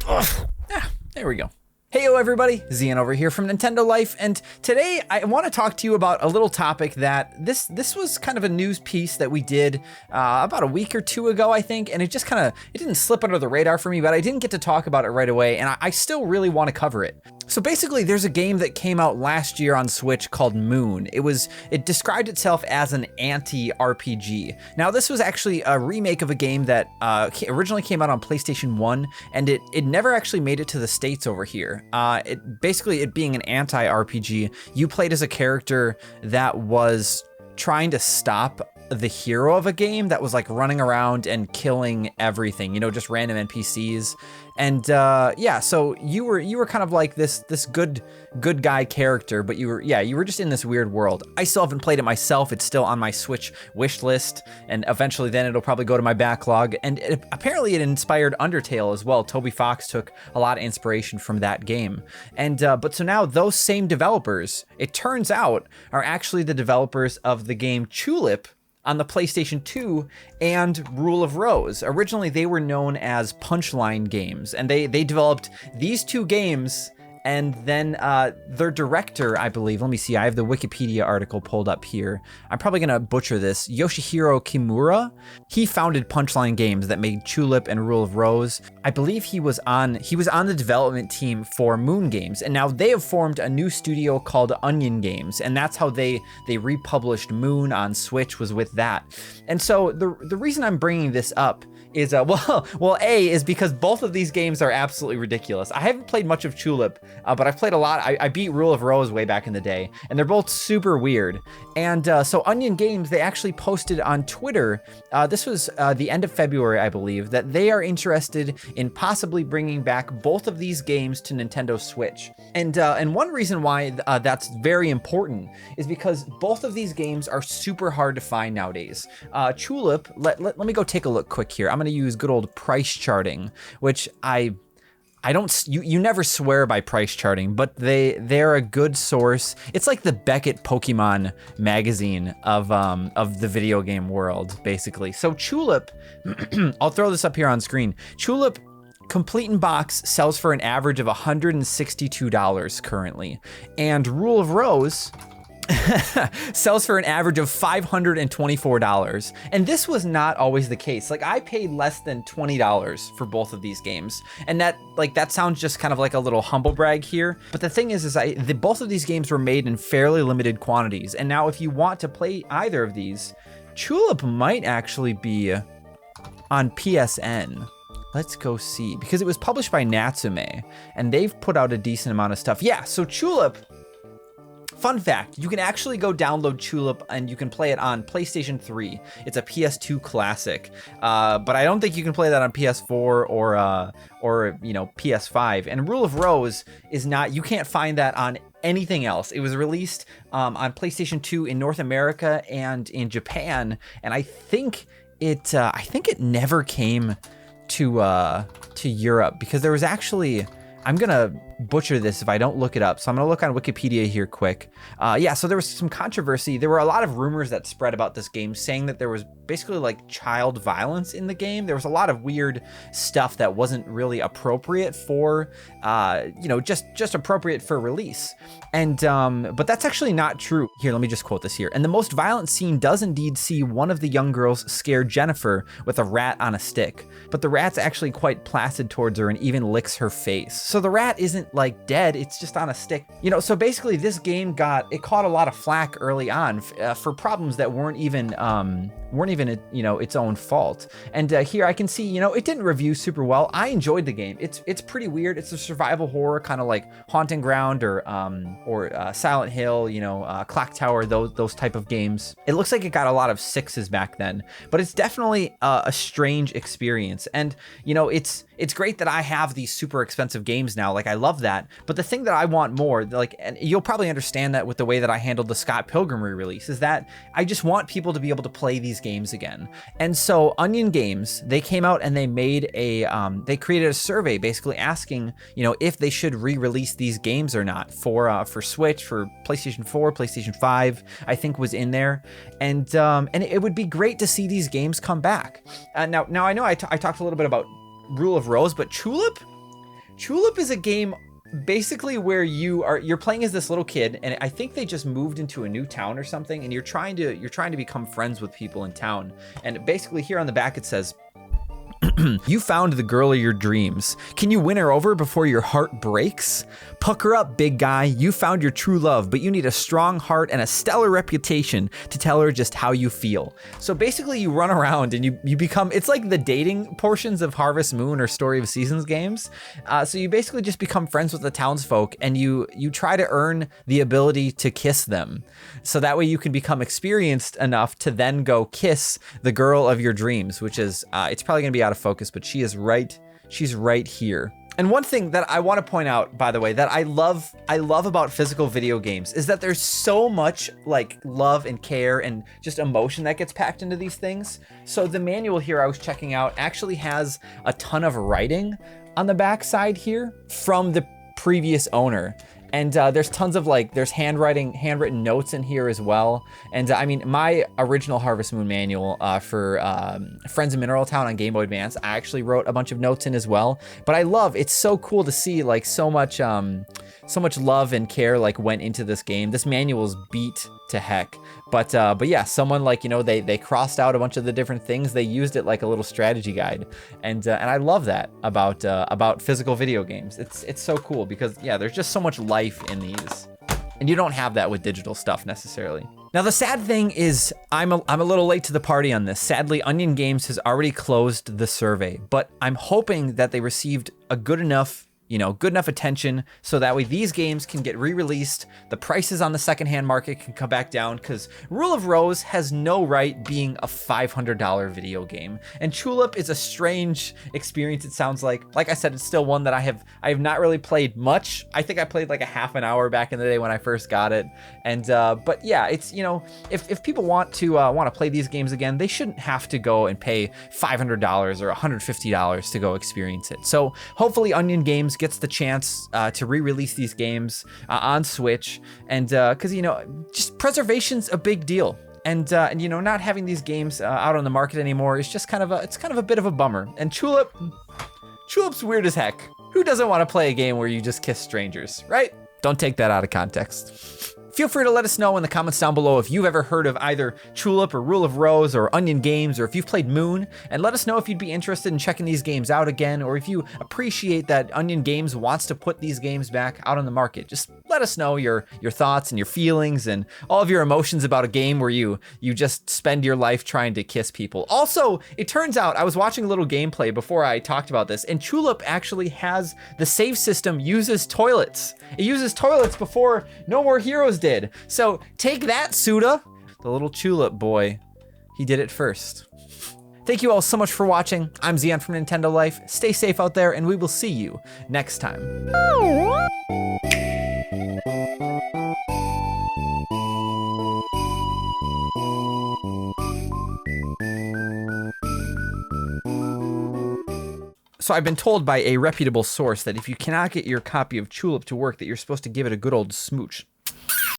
Ugh. There we go. Heyo everybody, Zian over here from Nintendo Life, and today I want to talk to you about a little topic that this was kind of a news piece that we did about a week or two ago, I think, and it didn't slip under the radar for me, but I didn't get to talk about it right away, and I still really want to cover it. So basically, there's a game that came out last year on Switch called Moon. It described itself as an anti-RPG. Now, this was actually a remake of a game that originally came out on PlayStation 1, and it never actually made it to the States over here. It being an anti-RPG, you played as a character that was trying to stop the hero of a game that was like running around and killing everything, just random NPCs. And so you were kind of like this good guy character, but you were just in this weird world. I still haven't played it myself. It's still on my Switch wish list, and eventually then it'll probably go to my backlog. And apparently it inspired Undertale as well. Toby Fox took a lot of inspiration from that game. And but so now those same developers, it turns out, are actually the developers of the game Chulip on the PlayStation 2 and Rule of Rose. Originally, they were known as Punchline Games, and they developed these two games, and then their director, I believe, let me see, I have the Wikipedia article pulled up here. I'm probably gonna butcher this. Yoshihiro Kimura, he founded Punchline Games that made Chulip and Rule of Rose. I believe he was on the development team for Moon Games, and now they have formed a new studio called Onion Games, and that's how they republished Moon on Switch, was with that. And so the reason I'm bringing this up is is because both of these games are absolutely ridiculous. I haven't played much of Chulip, but I've played a lot. I beat Rule of Rose way back in the day, and they're both super weird. And so Onion Games, they actually posted on Twitter, this was the end of February, I believe, that they are interested in possibly bringing back both of these games to Nintendo Switch. And one reason why that's very important is because both of these games are super hard to find nowadays. Chulip, let me go take a look quick here. I'm going to use good old price charting, which I don't, you never swear by price charting, but they're a good source. It's like the Beckett Pokemon magazine of the video game world, basically. So Chulip, I'll throw this up here on screen. Chulip complete in box sells for an average of $162 currently, and Rule of Rose sells for an average of $524. And this was not always the case. Like, I paid less than $20 for both of these games. And that sounds just kind of like a little humble brag here. But the thing is both of these games were made in fairly limited quantities. And now if you want to play either of these, Chulip might actually be on PSN. Let's go see, because it was published by Natsume and they've put out a decent amount of stuff. Yeah, so Chulip, fun fact, you can actually go download Chulip and you can play it on PlayStation 3. It's a PS2 classic, but I don't think you can play that on PS4 or PS5. And Rule of Rose is not, you can't find that on anything else. It was released on PlayStation 2 in North America and in Japan, and I think it never came to Europe, because there was actually, I'm gonna butcher this if I don't look it up, so I'm gonna look on Wikipedia here quick. So there was some controversy. There were a lot of rumors that spread about this game saying that there was basically like child violence in the game. There was a lot of weird stuff that wasn't really appropriate for just appropriate for release. And but that's actually not true. Here, let me just quote this here. And the most violent scene does indeed see one of the young girls scare Jennifer with a rat on a stick, but the rat's actually quite placid towards her and even licks her face. So the rat isn't like dead, it's just on a stick. So basically this game caught a lot of flack early on for problems that weren't even its own fault. And here I can see, it didn't review super well. I enjoyed the game. It's pretty weird. It's a survival horror, kind of like Haunting Ground or Silent Hill, Clock Tower, those type of games. It looks like it got a lot of 6s back then, but it's definitely a strange experience. And it's great that I have these super expensive games now. Like, I love that. But the thing that I want more, and you'll probably understand that with the way that I handled the Scott Pilgrim re-release, is that I just want people to be able to play these games again. And so Onion Games, they came out and they made they created a survey basically asking, if they should re-release these games or not for Switch, for PlayStation 4, PlayStation 5, I think was in there. And it would be great to see these games come back. Now I know I talked a little bit about Rule of Rose, but Chulip, Chulip is a game basically where you're playing as this little kid, and I think they just moved into a new town or something, and you're trying to become friends with people in town. And basically here on the back it says, you found the girl of your dreams. Can you win her over before your heart breaks? Pucker up, big guy. You found your true love, but you need a strong heart and a stellar reputation to tell her just how you feel. So basically you run around and you become, it's like the dating portions of Harvest Moon or Story of Seasons games. So you basically just become friends with the townsfolk, and you try to earn the ability to kiss them. So that way you can become experienced enough to then go kiss the girl of your dreams, which is, it's probably gonna be out of focus, but she's right here. And one thing that I want to point out, by the way, that I love about physical video games is that there's so much like love and care and just emotion that gets packed into these things. So the manual here I was checking out actually has a ton of writing on the back side here from the previous owner. And there's tons of there's handwritten notes in here as well. And I mean, my original Harvest Moon manual for Friends of Mineral Town on Game Boy Advance, I actually wrote a bunch of notes in as well. But it's so cool to see so much love and care went into this game. This manual's beat to heck. But yeah, someone they crossed out a bunch of the different things. They used it like a little strategy guide, and I love that about physical video games. It's so cool because yeah, there's just so much life in these, and you don't have that with digital stuff necessarily. Now the sad thing is I'm a little late to the party on this. Sadly, Onion Games has already closed the survey, but I'm hoping that they received a good enough attention so that way these games can get re-released, the prices on the secondhand market can come back down, because Rule of Rose has no right being a $500 video game. And Chulip is a strange experience, it sounds like. Like I said, it's still one that I have not really played much. I think I played like a half an hour back in the day when I first got it. And but yeah, it's, if people want to play these games again, they shouldn't have to go and pay $500 or $150 to go experience it. So hopefully Onion Games gets the chance to re-release these games on Switch, and because just preservation's a big deal, and not having these games out on the market anymore is just kind of a bit of a bummer. And Chulip's weird as heck. Who doesn't want to play a game where you just kiss strangers, right? Don't take that out of context. Feel free to let us know in the comments down below if you've ever heard of either Chulip or Rule of Rose or Onion Games, or if you've played Moon, and let us know if you'd be interested in checking these games out again, or if you appreciate that Onion Games wants to put these games back out on the market. Just let us know your thoughts and your feelings and all of your emotions about a game where you just spend your life trying to kiss people. Also, it turns out I was watching a little gameplay before I talked about this, and Chulip actually has the save system uses toilets. It uses toilets before No More Heroes did. So take that, Suda. The little Chulip boy, he did it first. Thank you all so much for watching. I'm Zion from Nintendo Life. Stay safe out there, and we will see you next time. So I've been told by a reputable source that if you cannot get your copy of Chulip to work, that you're supposed to give it a good old smooch.